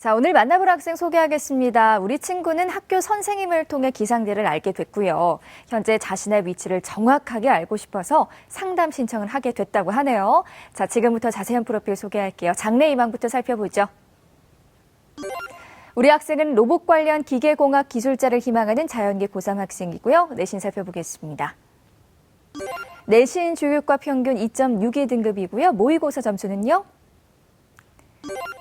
자, 오늘 만나볼 학생 소개하겠습니다. 우리 친구는 학교 선생님을 통해 기상대를 알게 됐고요. 현재 자신의 위치를 정확하게 알고 싶어서 상담 신청을 하게 됐다고 하네요. 자, 지금부터 자세한 프로필 소개할게요. 장래 희망부터 살펴보죠. 우리 학생은 로봇 관련 기계공학 기술자를 희망하는 자연계 고3 학생이고요. 내신 살펴보겠습니다. 내신 주율과 평균 2.62 등급이고요. 모의고사 점수는요?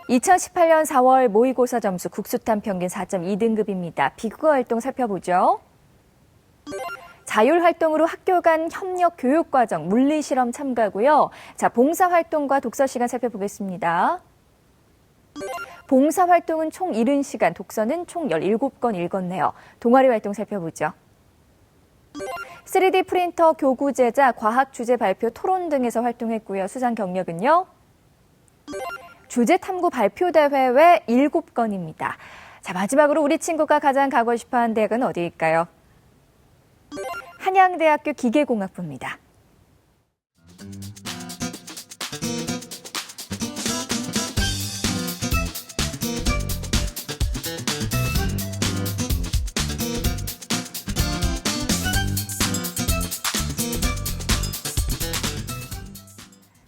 2018년 4월 모의고사 점수 국수탐 평균 4.2등급입니다. 비국어 활동 살펴보죠. 자율활동으로 학교 간 협력 교육과정 물리실험 참가고요. 자, 봉사활동과 독서시간 살펴보겠습니다. 봉사활동은 총 70시간, 독서는 총 17권 읽었네요. 동아리 활동 살펴보죠. 3D 프린터 교구 제작, 과학 주제 발표, 토론 등에서 활동했고요. 수상 경력은요? 주제 탐구 발표 대회 외 7건입니다. 자, 마지막으로 우리 친구가 가장 가고 싶어하는 대학은 어디일까요? 한양대학교 기계공학부입니다.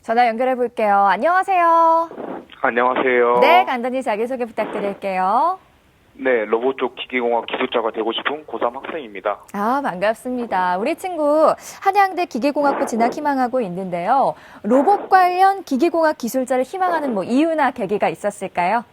전화 연결해 볼게요. 안녕하세요. 안녕하세요. 네, 간단히 자기소개 부탁드릴게요. 네, 로봇 쪽 기계공학 기술자가 되고 싶은 고3 학생입니다. 아, 반갑습니다. 우리 친구 한양대 기계공학부 진학 희망하고 있는데요. 로봇 관련 기계공학 기술자를 희망하는 이유나 계기가 있었을까요?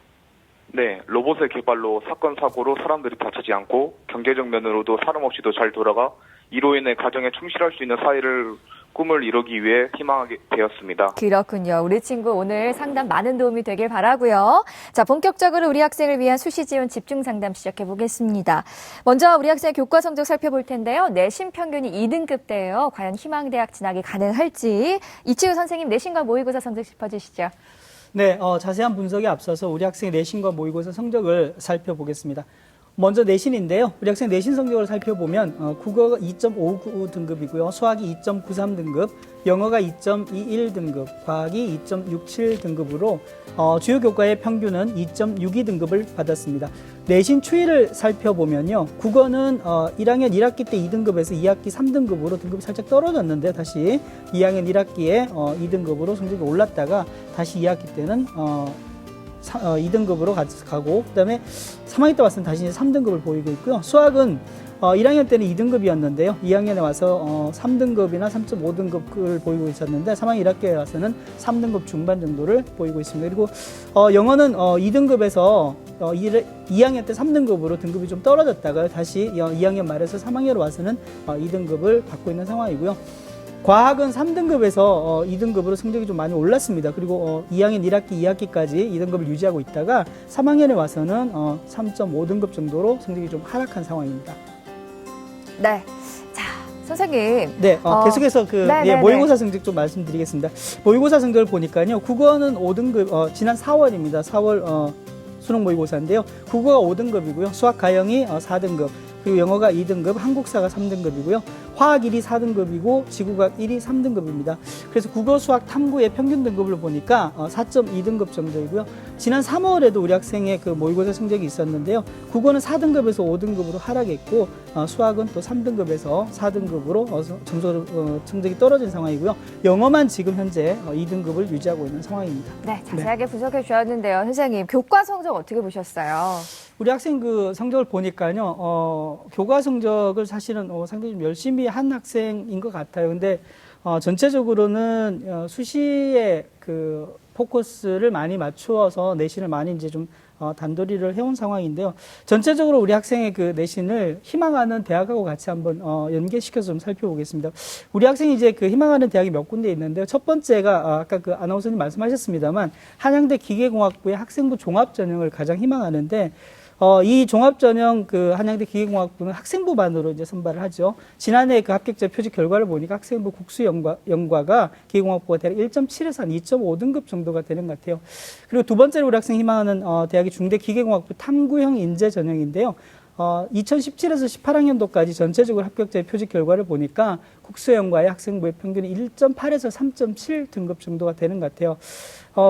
네, 로봇의 개발로 사건, 사고로 사람들이 다치지 않고 경제적 면으로도 사람 없이도 잘 돌아가 이로 인해 가정에 충실할 수 있는 사회를 꿈을 이루기 위해 희망하게 되었습니다. 그렇군요. 우리 친구 오늘 상담 많은 도움이 되길 바라고요. 자, 본격적으로 우리 학생을 위한 수시 지원 집중 상담 시작해 보겠습니다. 먼저 우리 학생의 교과 성적 살펴볼 텐데요. 내신 평균이 2등급대예요. 과연 희망대학 진학이 가능할지 이치우 선생님 내신과 모의고사 성적 짚어주시죠. 네, 자세한 분석에 앞서서 우리 학생의 내신과 모의고사 성적을 살펴보겠습니다. 먼저 내신인데요. 우리 학생 내신 성적을 살펴보면 국어가 2.59 등급이고요. 수학이 2.93 등급, 영어가 2.21 등급, 과학이 2.67 등급으로 주요 교과의 평균은 2.62 등급을 받았습니다. 내신 추이를 살펴보면요. 국어는 1학년 1학기 때 2등급에서 2학기 3등급으로 등급이 살짝 떨어졌는데 다시 2학년 1학기에 2등급으로 성적이 올랐다가 다시 2학기 때는 2등급으로 가고 그다음에 3학기 때 와서는 다시 3등급을 보이고 있고요. 수학은 1학년 때는 2등급이었는데요. 2학년에 와서 3등급이나 3.5등급을 보이고 있었는데 3학년 1학기에 와서는 3등급 중반 정도를 보이고 있습니다. 그리고 영어는 2등급에서 2학년 때 3등급으로 등급이 좀 떨어졌다가 다시 2학년 말에서 3학년으로 와서는 2등급을 받고 있는 상황이고요. 과학은 3등급에서 2등급으로 성적이 좀 많이 올랐습니다. 그리고 2학년 1학기, 2학기까지 2등급을 유지하고 있다가 3학년에 와서는 3.5등급 정도로 성적이 좀 하락한 상황입니다. 네. 자, 선생님. 네, 계속해서 모의고사 성적 좀 말씀드리겠습니다. 모의고사 성적을 보니까요. 국어는 5등급, 지난 4월입니다. 4월 수능 모의고사인데요. 국어가 5등급이고요. 수학 가형이 4등급. 그리고 영어가 2등급, 한국사가 3등급이고요. 화학 1이 4등급이고 지구과학 1이 3등급입니다. 그래서 국어, 수학, 탐구의 평균 등급을 보니까 4.2등급 정도이고요. 지난 3월에도 우리 학생의 그 모의고사 성적이 있었는데요. 국어는 4등급에서 5등급으로 하락했고 수학은 또 3등급에서 4등급으로 성적이 떨어진 상황이고요. 영어만 지금 현재 2등급을 유지하고 있는 상황입니다. 네, 자세하게 분석해 주셨는데요. 선생님, 교과 성적 어떻게 보셨어요? 우리 학생 그 성적을 보니까요, 교과 성적을 사실은 상당히 좀 열심히 한 학생인 것 같아요. 근데 전체적으로는 수시에 그 포커스를 많이 맞추어서 내신을 많이 이제 좀 단도리를 해온 상황인데요. 전체적으로 우리 학생의 그 내신을 희망하는 대학하고 같이 한번 연계시켜서 좀 살펴보겠습니다. 우리 학생이 이제 그 희망하는 대학이 몇 군데 있는데요. 첫 번째가 아까 그 아나운서님 말씀하셨습니다만 한양대 기계공학부의 학생부 종합전형을 가장 희망하는데 이 종합전형 그 한양대 기계공학부는 학생부반으로 이제 선발을 하죠. 지난해 그 합격자 표지 결과를 보니까 학생부 국수 연과가 기계공학부가 대략 1.7에서 한 2.5등급 정도가 되는 것 같아요. 그리고 두 번째로 우리 학생이 희망하는 대학이 중대 기계공학부 탐구형 인재 전형인데요. 2017에서 18학년도까지 전체적으로 합격자의 표지 결과를 보니까 국수형과의 학생부의 평균이 1.8에서 3.7 등급 정도가 되는 것 같아요.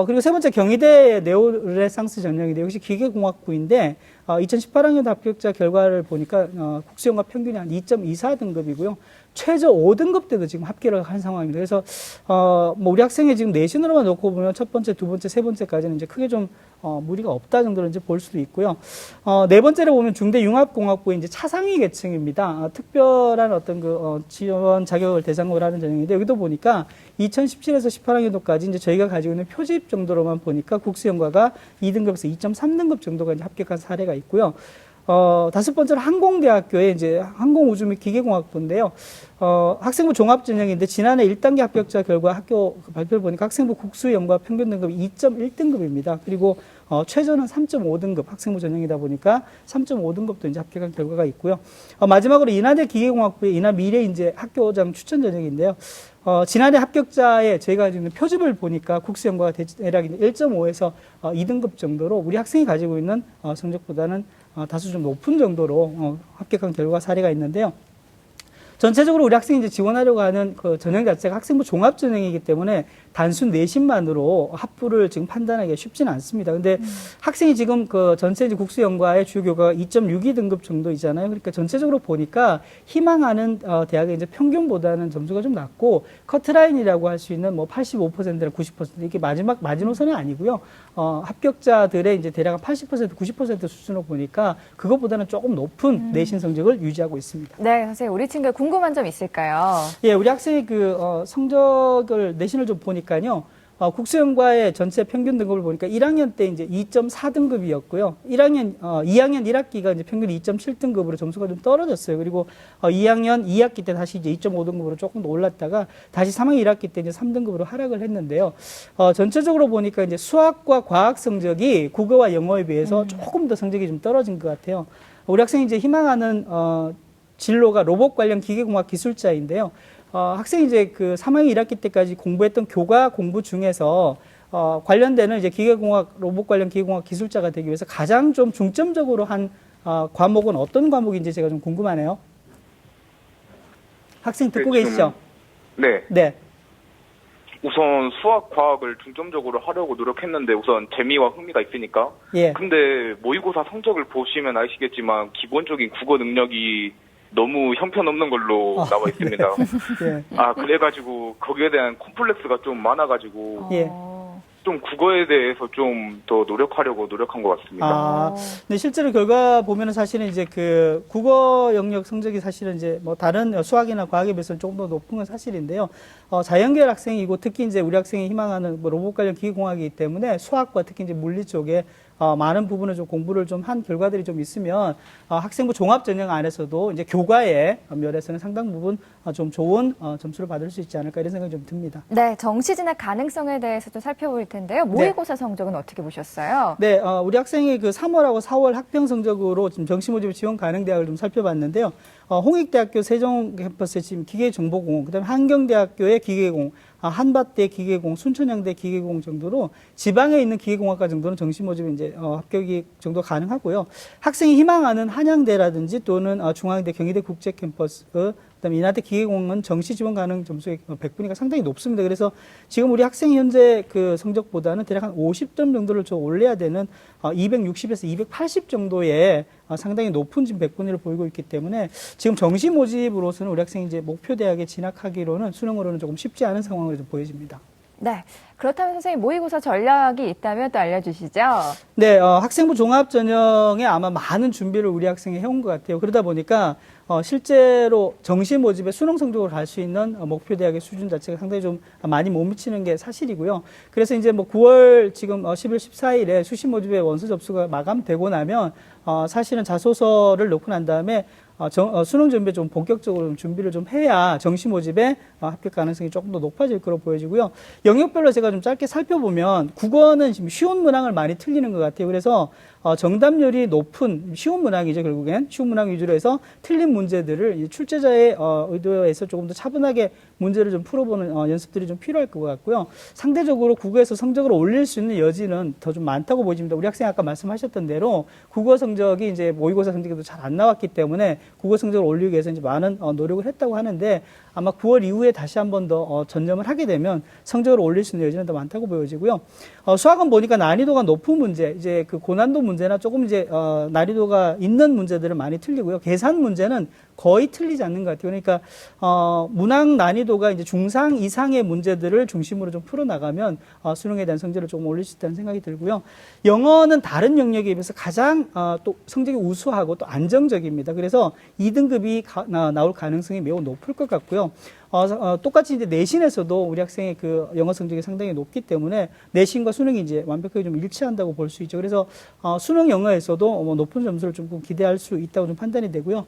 그리고 세 번째 경희대 네오르네상스 전형인데 역시 기계공학부인데 2018학년 합격자 결과를 보니까 국수형과 평균이 한 2.24 등급이고요. 최저 5등급 때도 지금 합격을 한 상황입니다. 그래서 뭐 우리 학생의 지금 내신으로만 놓고 보면 첫 번째, 두 번째, 세 번째까지는 이제 크게 좀 무리가 없다 정도로 이제 볼 수도 있고요. 네 번째로 보면 중대 융합공학부의 이제 차상위 계층입니다. 특별한 어떤 지원 자격을 대상으로 하는 전형인데 여기도 보니까 2017에서 18학년도까지 이제 저희가 가지고 있는 표집 정도로만 보니까 국수형과가 2등급에서 2.3등급 정도가 이제 합격한 사례가 있고요. 다섯 번째로 항공대학교의 이제 항공우주 및 기계공학부인데요. 학생부 종합전형인데 지난해 1단계 합격자 결과 학교 발표를 보니까 학생부 국수형과 평균 등급이 2.1등급입니다. 그리고 최저는 3.5등급 학생부 전형이다 보니까 3.5등급도 이제 합격한 결과가 있고요. 마지막으로 인하대 기계공학부의 인하 미래인재 학교장 추천 전형인데요. 지난해 합격자의 저희가 가지고 있는 표집을 보니까 국수형과 대략 1.5에서 2등급 정도로 우리 학생이 가지고 있는 성적보다는 다소 좀 높은 정도로 합격한 결과 사례가 있는데요. 전체적으로 우리 학생이 이제 지원하려고 하는 그 전형 자체가 학생부 종합 전형이기 때문에 단순 내신만으로 합부를 지금 판단하기가 쉽지는 않습니다. 근데 학생이 지금 그 전체 이제 국수형과의 주요 교과가 2.62등급 정도이잖아요. 그러니까 전체적으로 보니까 희망하는 대학의 이제 평균보다는 점수가 좀 낮고 커트라인이라고 할 수 있는 뭐 85%나 90% 이게 마지노선은 아니고요. 합격자들의 이제 대략 80% 90% 수준으로 보니까 그것보다는 조금 높은 내신 성적을 유지하고 있습니다. 네, 선생님 우리 친구 궁금한 점 있을까요? 예, 우리 학생이 성적을 내신을 좀 보니까요. 국수형과의 전체 평균 등급을 보니까 1학년 때 이제 2.4등급이었고요. 2학년 1학기가 이제 평균 2.7등급으로 점수가 좀 떨어졌어요. 그리고 2학년 2학기 때 다시 이제 2.5등급으로 조금 더 올랐다가 다시 3학년 1학기 때 이제 3등급으로 하락을 했는데요. 전체적으로 보니까 이제 수학과 과학 성적이 국어와 영어에 비해서 조금 더 성적이 좀 떨어진 것 같아요. 우리 학생이 이제 희망하는 진로가 로봇 관련 기계공학 기술자인데요. 학생이 이제 그 3학년 1학기 때까지 공부했던 교과 공부 중에서 관련되는 이제 기계공학, 로봇 관련 기계공학 기술자가 되기 위해서 가장 좀 중점적으로 한 과목은 어떤 과목인지 제가 좀 궁금하네요. 학생 듣고 계시죠? 네. 네. 우선 수학, 과학을 중점적으로 하려고 노력했는데 우선 재미와 흥미가 있으니까. 예. 근데 모의고사 성적을 보시면 아시겠지만 기본적인 국어 능력이 너무 형편없는 걸로 나와 있습니다. 네. 그래가지고 거기에 대한 콤플렉스가 좀 많아가지고 예. 좀 국어에 대해서 좀 더 노력하려고 노력한 것 같습니다. 근데 실제로 결과 보면은 사실은 이제 그 국어 영역 성적이 사실은 이제 뭐 다른 수학이나 과학에 비해서는 조금 더 높은 건 사실인데요. 자연계열 학생이고 특히 이제 우리 학생이 희망하는 뭐 로봇 관련 기계공학이기 때문에 수학과 특히 이제 물리 쪽에 많은 부분을 좀 공부를 좀 한 결과들이 좀 있으면 학생부 종합 전형 안에서도 이제 교과의 면에서는 상당 부분 좀 좋은 점수를 받을 수 있지 않을까 이런 생각이 좀 듭니다. 네, 정시 진학 가능성에 대해서 좀 살펴볼 텐데요. 모의고사 성적은 어떻게 보셨어요? 네, 우리 학생이 그 3월하고 4월 학평 성적으로 지금 정시 모집 지원 가능 대학을 좀 살펴봤는데요. 홍익대학교 세종 캠퍼스의 지금 기계정보공학, 그다음에 한경대학교의 기계공, 한밭대 기계공, 순천향대 기계공 정도로 지방에 있는 기계공학과 정도는 정시 모집에 이제 합격이 정도 가능하고요. 학생이 희망하는 한양대라든지 또는 중앙대, 경희대 국제 캠퍼스, 그다음에 인하대 기계공은 정시 지원 가능 점수의 100분위가 상당히 높습니다. 그래서 지금 우리 학생이 현재 그 성적보다는 대략 한 50점 정도를 좀 올려야 되는 260에서 280 정도의 상당히 높은 지금 100분위를 보이고 있기 때문에 지금 정시 모집으로서는 우리 학생이 이제 목표 대학에 진학하기로는 수능으로는 조금 쉽지 않은 상황으로 좀 보여집니다. 네. 그렇다면 선생님 모의고사 전략이 있다면 또 알려주시죠. 네, 학생부 종합 전형에 아마 많은 준비를 우리 학생이 해온 것 같아요. 그러다 보니까 실제로 정시 모집에 수능 성적으로 갈 수 있는 목표 대학의 수준 자체가 상당히 좀 많이 못 미치는 게 사실이고요. 그래서 이제 뭐 9월 지금 10일, 14일에 수시 모집의 원서 접수가 마감되고 나면 사실은 자소서를 넣고 난 다음에 수능 준비에 좀 본격적으로 준비를 좀 해야 정시 모집에 합격 가능성이 조금 더 높아질 거로 보여지고요. 영역별로 제가 저희가 좀 짧게 살펴보면 국어는 지금 쉬운 문항을 많이 틀리는 것 같아요. 그래서 정답률이 높은 쉬운 문항이죠. 결국엔 쉬운 문항 위주로 해서 틀린 문제들을 출제자의 의도에서 조금 더 차분하게 문제를 좀 풀어보는 연습들이 좀 필요할 것 같고요. 상대적으로 국어에서 성적을 올릴 수 있는 여지는 더 좀 많다고 보여집니다. 우리 학생 아까 말씀하셨던 대로 국어 성적이 이제 모의고사 성적에도 잘 안 나왔기 때문에 국어 성적을 올리기 위해서 이제 많은 노력을 했다고 하는데 아마 9월 이후에 다시 한 번 더 전념을 하게 되면 성적을 올릴 수 있는 여지는 더 많다고 보여지고요. 수학은 보니까 난이도가 높은 문제, 이제 그 고난도 문제나 조금 이제 난이도가 있는 문제들을 많이 틀리고요. 계산 문제는 거의 틀리지 않는 것 같아요. 그러니까 문항 난이도가 이제 중상 이상의 문제들을 중심으로 좀 풀어나가면 수능에 대한 성적을 조금 올릴 수 있다는 생각이 들고요. 영어는 다른 영역에 비해서 가장 또 성적이 우수하고 또 안정적입니다. 그래서 2등급이 나올 가능성이 매우 높을 것 같고요. 똑같이 이제 내신에서도 우리 학생의 그 영어 성적이 상당히 높기 때문에 내신과 수능이 이제 완벽하게 좀 일치한다고 볼 수 있죠. 그래서 수능 영어에서도 높은 점수를 좀 기대할 수 있다고 좀 판단이 되고요.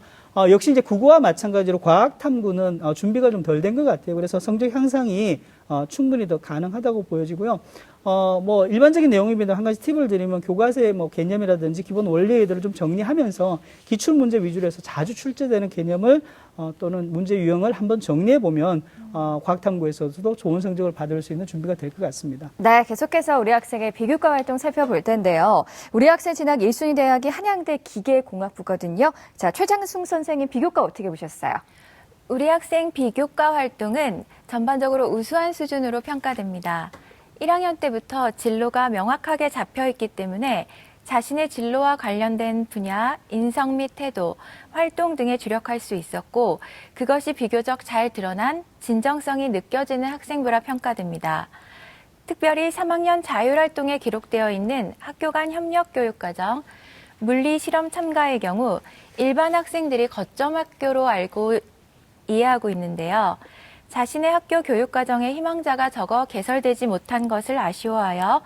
역시 이제 국어와 마찬가지로 과학 탐구는 준비가 좀 덜 된 것 같아요. 그래서 성적 향상이 충분히 더 가능하다고 보여지고요. 뭐 일반적인 내용입니다. 한 가지 팁을 드리면 교과서의 뭐 개념이라든지 기본 원리들을 좀 정리하면서 기출 문제 위주로 해서 자주 출제되는 개념을 또는 문제 유형을 한번 정리해 보면 과학탐구에서도 좋은 성적을 받을 수 있는 준비가 될 것 같습니다. 네, 계속해서 우리 학생의 비교과 활동 살펴볼 텐데요. 우리 학생 진학 1순위 대학이 한양대 기계공학부거든요. 자, 최장승 선생님 비교과 어떻게 보셨어요? 우리 학생 비교과 활동은 전반적으로 우수한 수준으로 평가됩니다. 1학년 때부터 진로가 명확하게 잡혀 있기 때문에 자신의 진로와 관련된 분야, 인성 및 태도, 활동 등에 주력할 수 있었고 그것이 비교적 잘 드러난 진정성이 느껴지는 학생부라 평가됩니다. 특별히 3학년 자율활동에 기록되어 있는 학교 간 협력교육과정, 물리 실험 참가의 경우 일반 학생들이 거점 학교로 알고 이해하고 있는데요. 자신의 학교 교육과정에 희망자가 적어 개설되지 못한 것을 아쉬워하여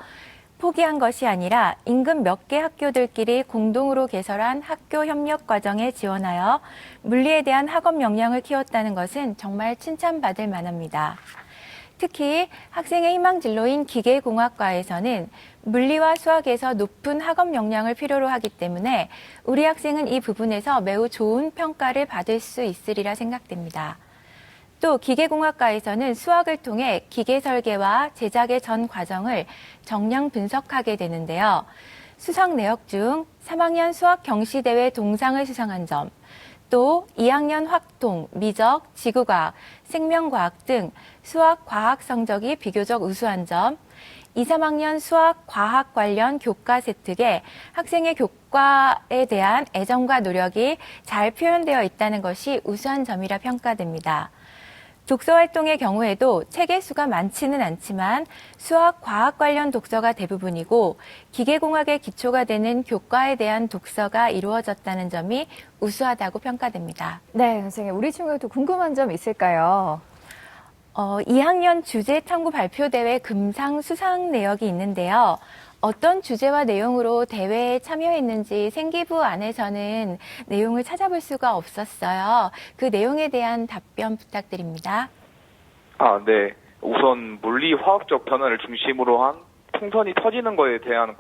포기한 것이 아니라 인근 몇 개 학교들끼리 공동으로 개설한 학교 협력 과정에 지원하여 물리에 대한 학업 역량을 키웠다는 것은 정말 칭찬받을 만합니다. 특히 학생의 희망 진로인 기계공학과에서는 물리와 수학에서 높은 학업 역량을 필요로 하기 때문에 우리 학생은 이 부분에서 매우 좋은 평가를 받을 수 있으리라 생각됩니다. 또 기계공학과에서는 수학을 통해 기계 설계와 제작의 전 과정을 정량 분석하게 되는데요. 수상 내역 중 3학년 수학 경시대회 동상을 수상한 점, 또 2학년 확통, 미적, 지구과학, 생명과학 등 수학, 과학 성적이 비교적 우수한 점, 2, 3학년 수학, 과학 관련 교과 세특에 학생의 교과에 대한 애정과 노력이 잘 표현되어 있다는 것이 우수한 점이라 평가됩니다. 독서활동의 경우에도 책의 수가 많지는 않지만 수학, 과학 관련 독서가 대부분이고 기계공학의 기초가 되는 교과에 대한 독서가 이루어졌다는 점이 우수하다고 평가됩니다. 네, 선생님. 우리 친구도 궁금한 점 있을까요? 2학년 주제 탐구 발표대회 금상 수상 내역이 있는데요. 어떤 주제와 내용으로 대회에 참여했는지 생기부 안에서는 내용을 찾아볼 수가 없었어요. 그 내용에 대한 답변 부탁드립니다. 네. 우선 물리 화학적 변화를 중심으로 한 풍선이 터지는 거에 대한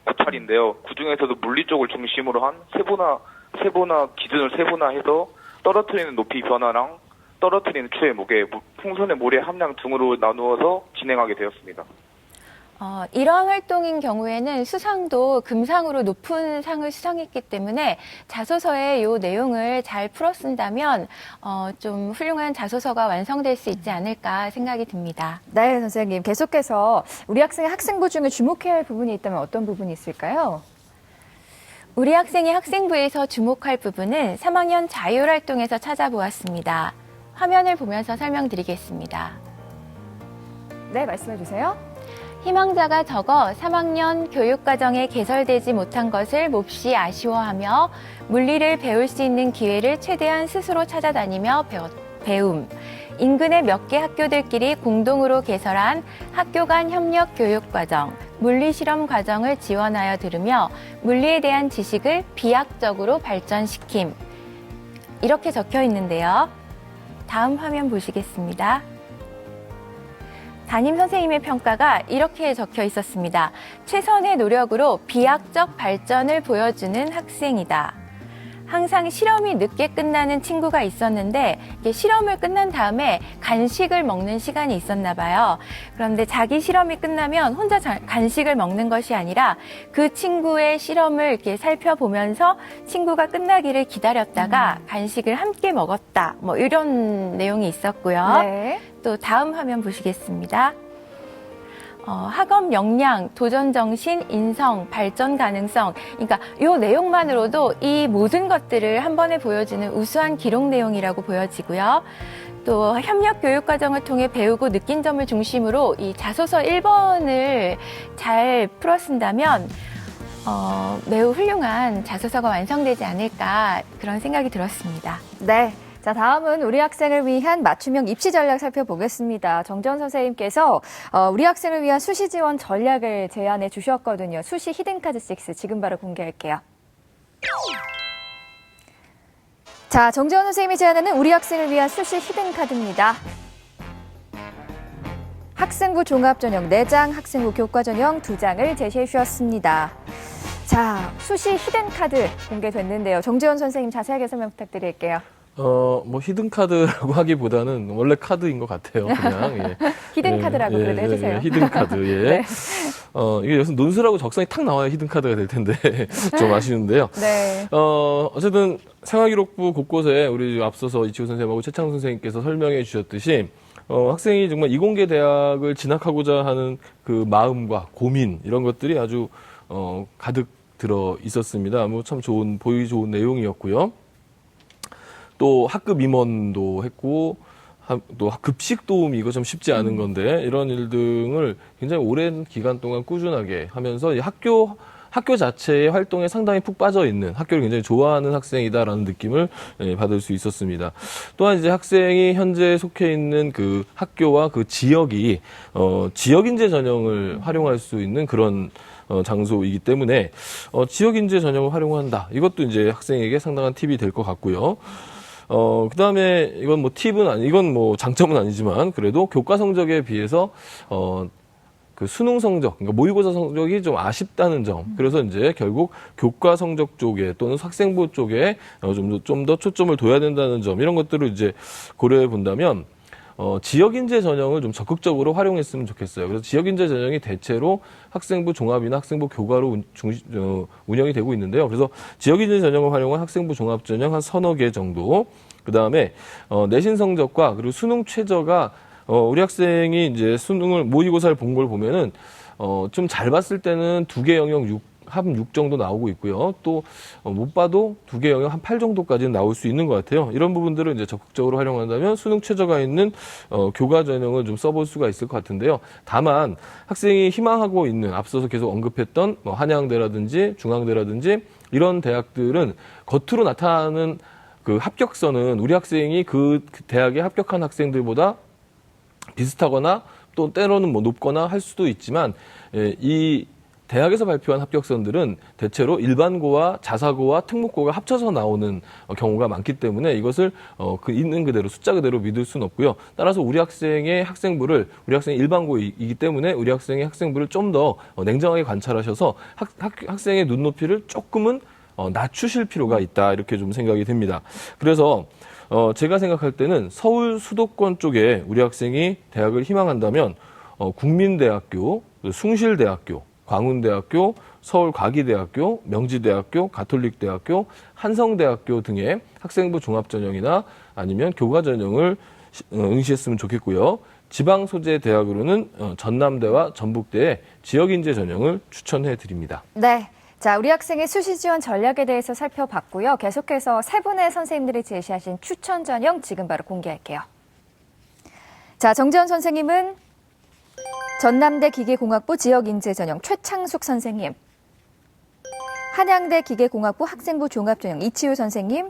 고찰인데요. 그중에서도 물리 쪽을 중심으로 한 세분화 기준을 세분화해서 떨어뜨리는 높이 변화랑 떨어뜨리는 추의 무게, 풍선의 모래 함량 등으로 나누어서 진행하게 되었습니다. 이러한 활동인 경우에는 수상도 금상으로 높은 상을 수상했기 때문에 자소서에 이 내용을 잘 풀어 쓴다면 좀 훌륭한 자소서가 완성될 수 있지 않을까 생각이 듭니다. 네, 선생님. 계속해서 우리 학생의 학생부 중에 주목해야 할 부분이 있다면 어떤 부분이 있을까요? 우리 학생의 학생부에서 주목할 부분은 3학년 자율활동에서 찾아보았습니다. 화면을 보면서 설명드리겠습니다. 네, 말씀해 주세요. 희망자가 적어 3학년 교육과정에 개설되지 못한 것을 몹시 아쉬워하며 물리를 배울 수 있는 기회를 최대한 스스로 찾아다니며 배움. 인근의 몇 개 학교들끼리 공동으로 개설한 학교 간 협력 교육과정, 물리실험 과정을 지원하여 들으며 물리에 대한 지식을 비약적으로 발전시킴. 이렇게 적혀 있는데요. 다음 화면 보시겠습니다. 담임 선생님의 평가가 이렇게 적혀 있었습니다. 최선의 노력으로 비약적 발전을 보여주는 학생이다. 항상 실험이 늦게 끝나는 친구가 있었는데 이게 실험을 끝난 다음에 간식을 먹는 시간이 있었나 봐요. 그런데 자기 실험이 끝나면 혼자 간식을 먹는 것이 아니라 그 친구의 실험을 이렇게 살펴보면서 친구가 끝나기를 기다렸다가 간식을 함께 먹었다. 뭐 이런 내용이 있었고요. 네. 또 다음 화면 보시겠습니다. 학업 역량, 도전 정신, 인성, 발전 가능성. 그러니까 이 내용만으로도 이 모든 것들을 한 번에 보여주는 우수한 기록 내용이라고 보여지고요. 또 협력 교육 과정을 통해 배우고 느낀 점을 중심으로 이 자소서 1번을 잘 풀었습니다면 매우 훌륭한 자소서가 완성되지 않을까 그런 생각이 들었습니다. 네. 자, 다음은 우리 학생을 위한 맞춤형 입시 전략 살펴보겠습니다. 정전 선생님께서 우리 학생을 위한 수시 지원 전략을 제안해 주셨거든요. 수시 히든카드 6 지금 바로 공개할게요. 자, 정재원 선생님이 제안하는 우리 학생을 위한 수시 히든카드입니다. 학생부 종합전형 4장, 학생부 교과전형 2장을 제시해 주셨습니다. 자, 수시 히든카드 공개됐는데요. 정재원 선생님 자세하게 설명 부탁드릴게요. 뭐 히든카드라고 하기보다는 원래 카드인 것 같아요. 그냥 예. 히든카드라고 그래도 해주세요. 히든카드. 예. 네. 이게 여기서 논술하고 적성이 탁 나와야 히든카드가 될 텐데 좀 아쉬운데요. 네. 어쨌든 생활기록부 곳곳에 우리 앞서서 이치우 선생님하고 최창 선생님께서 설명해 주셨듯이 학생이 정말 이공계 대학을 진학하고자 하는 그 마음과 고민 이런 것들이 아주 가득 들어 있었습니다. 뭐 참 보기 좋은 내용이었고요. 또 학급 임원도 했고 또 급식 도우미 이거 좀 쉽지 않은 건데 이런 일 등을 굉장히 오랜 기간 동안 꾸준하게 하면서 학교 자체의 활동에 상당히 푹 빠져 있는 학교를 굉장히 좋아하는 학생이다라는 느낌을 받을 수 있었습니다. 또한 이제 학생이 현재 속해 있는 그 학교와 그 지역이 지역인재 전형을 활용할 수 있는 그런 장소이기 때문에 지역인재 전형을 활용한다. 이것도 이제 학생에게 상당한 팁이 될 것 같고요. 그 다음에 이건 뭐 이건 뭐 장점은 아니지만 그래도 교과 성적에 비해서 그 수능 성적, 그러니까 모의고사 성적이 좀 아쉽다는 점. 그래서 이제 결국 교과 성적 쪽에 또는 학생부 쪽에 좀 더 초점을 둬야 된다는 점. 이런 것들을 이제 고려해 본다면 지역인재 전형을 좀 적극적으로 활용했으면 좋겠어요. 그래서 지역인재 전형이 대체로 학생부 종합이나 학생부 교과로 운영이 되고 있는데요. 그래서 지역인재 전형을 활용한 학생부 종합 전형 한 서너 개 정도. 그 다음에 내신 성적과 그리고 수능 최저가 우리 학생이 이제 수능을 모의고사를 본 걸 보면은 좀 잘 봤을 때는 2개 영역 6 정도 나오고 있고요. 또 못 봐도 2개 영역 한 8 정도까지는 나올 수 있는 것 같아요. 이런 부분들을 이제 적극적으로 활용한다면 수능 최저가 있는 교과 전형을 좀 써볼 수가 있을 것 같은데요. 다만 학생이 희망하고 있는 앞서서 계속 언급했던 뭐 한양대라든지 중앙대라든지 이런 대학들은 겉으로 나타나는 그 합격선은 우리 학생이 그 대학에 합격한 학생들보다 비슷하거나 또 때로는 뭐 높거나 할 수도 있지만 이 대학에서 발표한 합격선들은 대체로 일반고와 자사고와 특목고가 합쳐서 나오는 경우가 많기 때문에 이것을 그 있는 그대로 숫자 그대로 믿을 수는 없고요. 따라서 우리 학생의 일반고이기 때문에 우리 학생의 학생부를 좀 더 냉정하게 관찰하셔서 학생의 눈높이를 조금은 낮추실 필요가 있다 이렇게 좀 생각이 됩니다. 그래서 제가 생각할 때는 서울 수도권 쪽에 우리 학생이 대학을 희망한다면 국민대학교, 숭실대학교, 광운대학교, 서울과기대학교, 명지대학교, 가톨릭대학교, 한성대학교 등의 학생부 종합전형이나 아니면 교과전형을 응시했으면 좋겠고요. 지방 소재 대학으로는 전남대와 전북대의 지역인재 전형을 추천해 드립니다. 네. 자, 우리 학생의 수시 지원 전략에 대해서 살펴봤고요. 계속해서 세 분의 선생님들이 제시하신 추천 전형 지금 바로 공개할게요. 자, 정재원 선생님은 전남대 기계공학부 지역인재 전형 최창숙 선생님, 한양대 기계공학부 학생부 종합전형 이치우 선생님,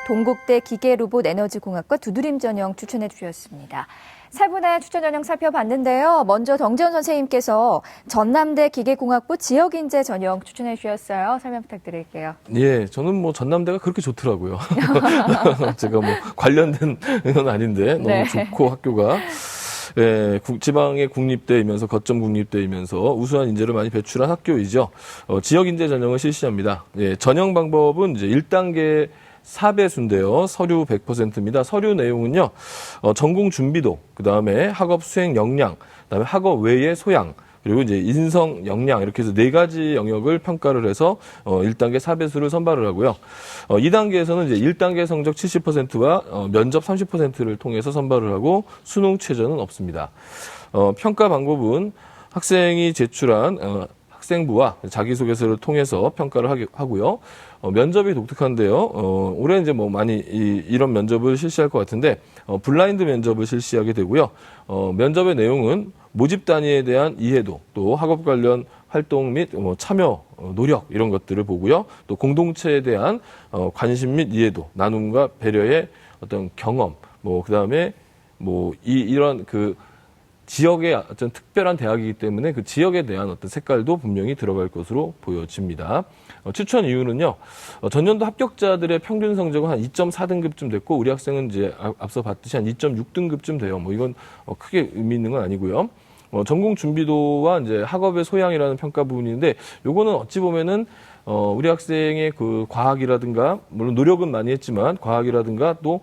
동국대 기계로봇에너지공학과 두드림 전형 추천해 주셨습니다. 세 분의 추천 전형 살펴봤는데요. 먼저 정재원 선생님께서 전남대 기계공학부 지역인재 전형 추천해 주셨어요. 설명 부탁드릴게요. 예, 저는 뭐 전남대가 그렇게 좋더라고요. 제가 뭐 관련된 건 아닌데 너무 네. 좋고 학교가. 지방의 국립대이면서 거점 국립대이면서 우수한 인재를 많이 배출한 학교이죠. 지역 인재 전형을 실시합니다. 전형 방법은 이제 1단계 4배수인데요. 서류 100%입니다. 서류 내용은요. 전공 준비도, 그다음에 학업 수행 역량, 그다음에 학업 외의 소양, 그리고 이제 인성 역량 이렇게 해서 4가지 영역을 평가를 해서 1단계 4배수를 선발을 하고요. 2단계에서는 이제 1단계 성적 70%와 면접 30%를 통해서 선발을 하고 수능 최저는 없습니다. 평가 방법은 학생이 제출한 학생부와 자기소개서를 통해서 평가를 하고요. 면접이 독특한데요. 올해 이제 뭐 많이 이런 면접을 실시할 것 같은데, 블라인드 면접을 실시하게 되고요. 면접의 내용은 모집 단위에 대한 이해도, 또 학업 관련 활동 및 참여, 노력 이런 것들을 보고요. 또 공동체에 대한 관심 및 이해도, 나눔과 배려의 어떤 경험, 그다음에 이런 그 지역의 어떤 특별한 대학이기 때문에 그 지역에 대한 어떤 색깔도 분명히 들어갈 것으로 보여집니다. 추천 이유는요, 전년도 합격자들의 평균 성적은 한 2.4등급쯤 됐고, 우리 학생은 이제 앞서 봤듯이 한 2.6등급쯤 돼요. 이건 크게 의미 있는 건 아니고요. 전공 준비도와 이제 학업의 소양이라는 평가 부분인데, 요거는 어찌 보면은 우리 학생의 그 과학이라든가, 물론 노력은 많이 했지만 과학이라든가 또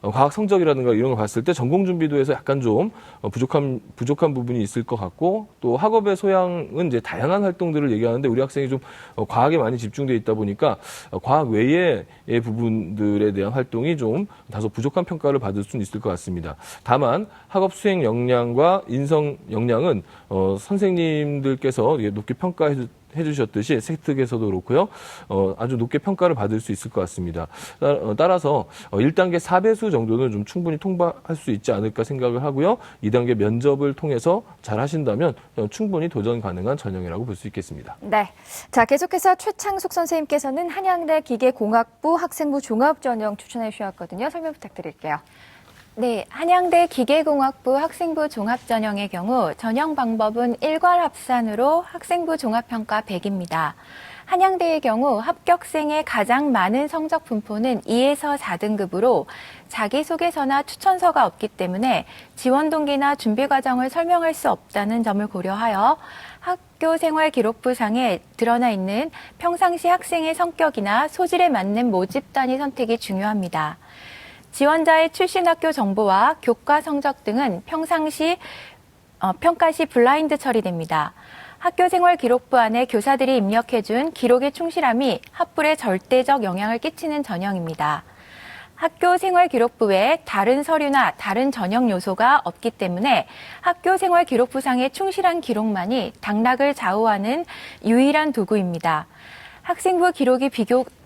과학 성적이라든가 이런 걸 봤을 때 전공 준비도에서 약간 좀 부족한 부분이 있을 것 같고, 또 학업의 소양은 이제 다양한 활동들을 얘기하는데 우리 학생이 좀 과학에 많이 집중돼 있다 보니까 과학 외의 부분들에 대한 활동이 좀 다소 부족한 평가를 받을 수는 있을 것 같습니다. 다만 학업 수행 역량과 인성 역량은 선생님들께서 높게 해주셨듯이 세특에서도 그렇고요. 아주 높게 평가를 받을 수 있을 것 같습니다. 따라서 1단계 4배수 정도는 좀 충분히 통과할 수 있지 않을까 생각을 하고요. 2단계 면접을 통해서 잘 하신다면 충분히 도전 가능한 전형이라고 볼 수 있겠습니다. 네. 자, 계속해서 최창숙 선생님께서는 한양대 기계공학부 학생부 종합전형 추천해 주셨거든요. 설명 부탁드릴게요. 네, 한양대 기계공학부 학생부 종합전형의 경우 전형 방법은 일괄합산으로 학생부 종합평가 100입니다. 한양대의 경우 합격생의 가장 많은 성적 분포는 2에서 4등급으로 자기소개서나 추천서가 없기 때문에 지원 동기나 준비 과정을 설명할 수 없다는 점을 고려하여 학교생활기록부상에 드러나 있는 평상시 학생의 성격이나 소질에 맞는 모집 단위 선택이 중요합니다. 지원자의 출신 학교 정보와 교과 성적 등은 평상시 평가 시 블라인드 처리됩니다. 학교생활기록부 안에 교사들이 입력해준 기록의 충실함이 합불에 절대적 영향을 끼치는 전형입니다. 학교생활기록부 외에 다른 서류나 다른 전형 요소가 없기 때문에 학교생활기록부상의 충실한 기록만이 당락을 좌우하는 유일한 도구입니다. 학생부 기록이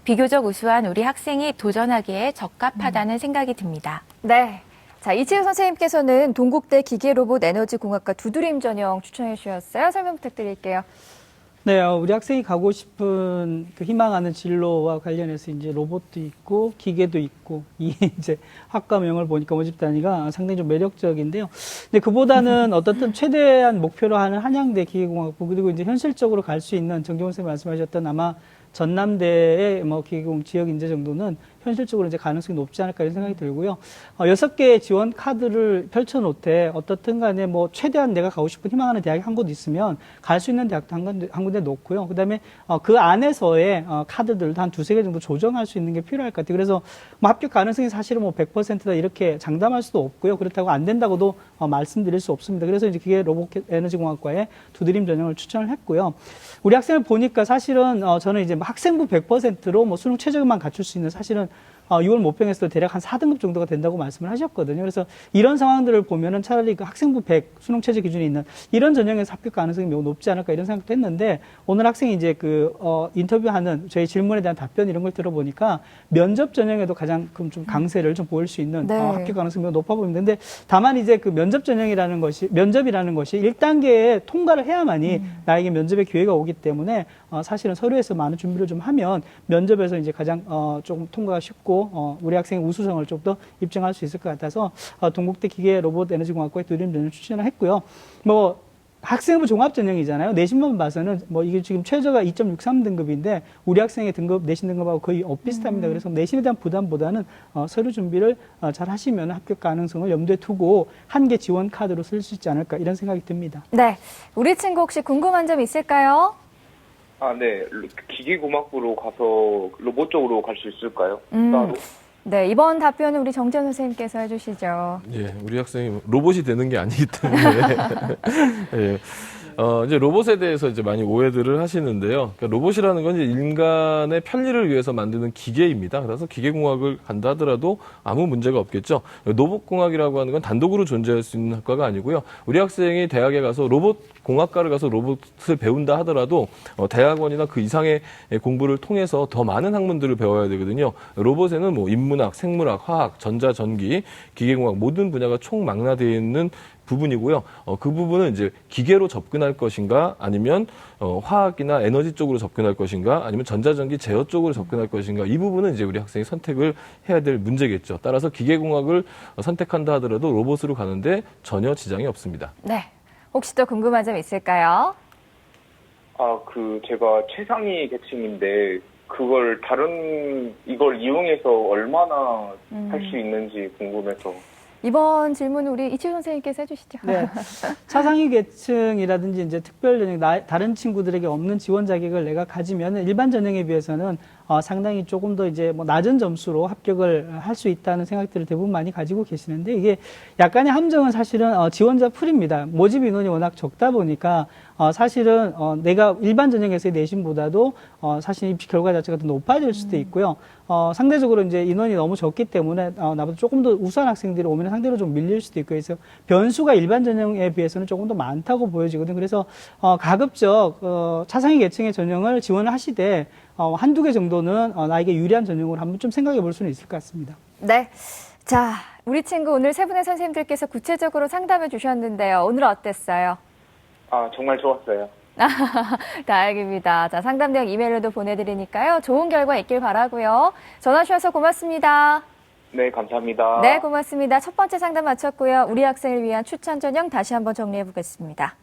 비교적 우수한 우리 학생이 도전하기에 적합하다는 생각이 듭니다. 네. 자, 이치우 선생님께서는 동국대 기계로봇에너지공학과 두드림 전형 추천해 주셨어요. 설명 부탁드릴게요. 네, 우리 학생이 가고 싶은 그 희망하는 진로와 관련해서 이제 로봇도 있고 기계도 있고 이 이제 학과명을 보니까 모집 단위가 상당히 좀 매력적인데요. 근데 그보다는 어떻든 최대한 목표로 하는 한양대 기계공학부, 그리고 이제 현실적으로 갈 수 있는 정종훈 선생님 말씀하셨던 아마 전남대의 기계공 지역 인재 정도는 현실적으로 이제 가능성이 높지 않을까 이런 생각이 들고요. 6개의 지원 카드를 펼쳐놓되 어떻든 간에 최대한 내가 가고 싶은 희망하는 대학이 한 곳 있으면 갈 수 있는 대학도 한 군데 놓고요. 그 다음에 그 안에서의 카드들도 한 2-3개 정도 조정할 수 있는 게 필요할 것 같아요. 그래서 합격 가능성이 사실은 100%다 이렇게 장담할 수도 없고요. 그렇다고 안 된다고도 말씀드릴 수 없습니다. 그래서 이제 기계 로봇 에너지공학과에 두드림 전형을 추천을 했고요. 우리 학생을 보니까 사실은 저는 이제 학생부 100%로 수능 최저만 갖출 수 있는 사실은 6월 모평에서도 대략 한 4등급 정도가 된다고 말씀을 하셨거든요. 그래서 이런 상황들을 보면은 차라리 그 학생부 100 수능 최저 기준이 있는 이런 전형에서 합격 가능성이 매우 높지 않을까 이런 생각도 했는데, 오늘 학생이 이제 인터뷰하는 저희 질문에 대한 답변 이런 걸 들어보니까 면접 전형에도 가장 좀 강세를 좀 보일 수 있는 네. 합격 가능성이 매우 높아 보입니다. 근데 다만 이제 그 면접이라는 것이 1단계에 통과를 해야만이 나에게 면접의 기회가 오기 때문에 사실은 서류에서 많은 준비를 좀 하면 면접에서 이제 가장 조금 통과가 쉽고 우리 학생의 우수성을 좀 더 입증할 수 있을 것 같아서 동국대 기계 로봇 에너지공학과의 두드림 전형을 추천을 했고요. 학생부 종합 전형이잖아요. 내신만 봐서는 뭐 이게 지금 최저가 2.63 등급인데 우리 학생의 등급 내신 등급하고 거의 엇비슷합니다. 그래서 내신에 대한 부담보다는 서류 준비를 잘 하시면 합격 가능성을 염두에 두고 한 개 지원 카드로 쓸 수 있지 않을까 이런 생각이 듭니다. 네. 우리 친구 혹시 궁금한 점 있을까요? 네. 기계공학부로 가서 로봇 쪽으로 갈 수 있을까요? 따로? 네, 이번 답변은 우리 정재현 선생님께서 해주시죠. 예, 우리 학생이 로봇이 되는 게 아니기 때문에. 예. 이제 로봇에 대해서 이제 많이 오해들을 하시는데요. 그러니까 로봇이라는 건 이제 인간의 편리를 위해서 만드는 기계입니다. 그래서 기계공학을 간다 하더라도 아무 문제가 없겠죠. 로봇공학이라고 하는 건 단독으로 존재할 수 있는 학과가 아니고요. 우리 학생이 대학에 가서 로봇공학과를 가서 로봇을 배운다 하더라도 대학원이나 그 이상의 공부를 통해서 더 많은 학문들을 배워야 되거든요. 로봇에는 뭐 인문학, 생물학, 화학, 전자, 전기, 기계공학 모든 분야가 총망라되어 있는 부분이고요. 그 부분은 이제 기계로 접근할 것인가, 아니면 화학이나 에너지 쪽으로 접근할 것인가, 아니면 전자전기 제어 쪽으로 접근할 것인가, 이 부분은 이제 우리 학생이 선택을 해야 될 문제겠죠. 따라서 기계공학을 선택한다 하더라도 로봇으로 가는데 전혀 지장이 없습니다. 네. 혹시 또 궁금한 점 있을까요? 제가 최상위 계층인데, 이걸 이용해서 얼마나 할 수 있는지 궁금해서. 이번 질문은 우리 이치우 선생님께서 해주시죠. 네. 차상위 계층이라든지 이제 특별 전형, 다른 친구들에게 없는 지원 자격을 내가 가지면 일반 전형에 비해서는 상당히 조금 더 이제 뭐 낮은 점수로 합격을 할 수 있다는 생각들을 대부분 많이 가지고 계시는데 이게 약간의 함정은 사실은 지원자 풀입니다. 모집 인원이 워낙 적다 보니까 사실은 내가 일반 전형에서의 내신보다도 사실 입시 결과 자체가 더 높아질 수도 있고요. 상대적으로 이제 인원이 너무 적기 때문에 나보다 조금 더 우수한 학생들이 오면 상대로 좀 밀릴 수도 있고 해서 변수가 일반 전형에 비해서는 조금 더 많다고 보여지거든요. 그래서 가급적 차상위 계층의 전형을 지원을 하시되 한두 개 정도는 나에게 유리한 전형으로 한번 좀 생각해 볼 수는 있을 것 같습니다. 네. 자, 우리 친구 오늘 세 분의 선생님들께서 구체적으로 상담해 주셨는데요. 오늘 어땠어요? 정말 좋았어요. 다행입니다. 자, 상담 내용 이메일로도 보내드리니까요. 좋은 결과 있길 바라고요. 전화 주셔서 고맙습니다. 네, 감사합니다. 네, 고맙습니다. 첫 번째 상담 마쳤고요. 우리 학생을 위한 추천 전형 다시 한번 정리해 보겠습니다.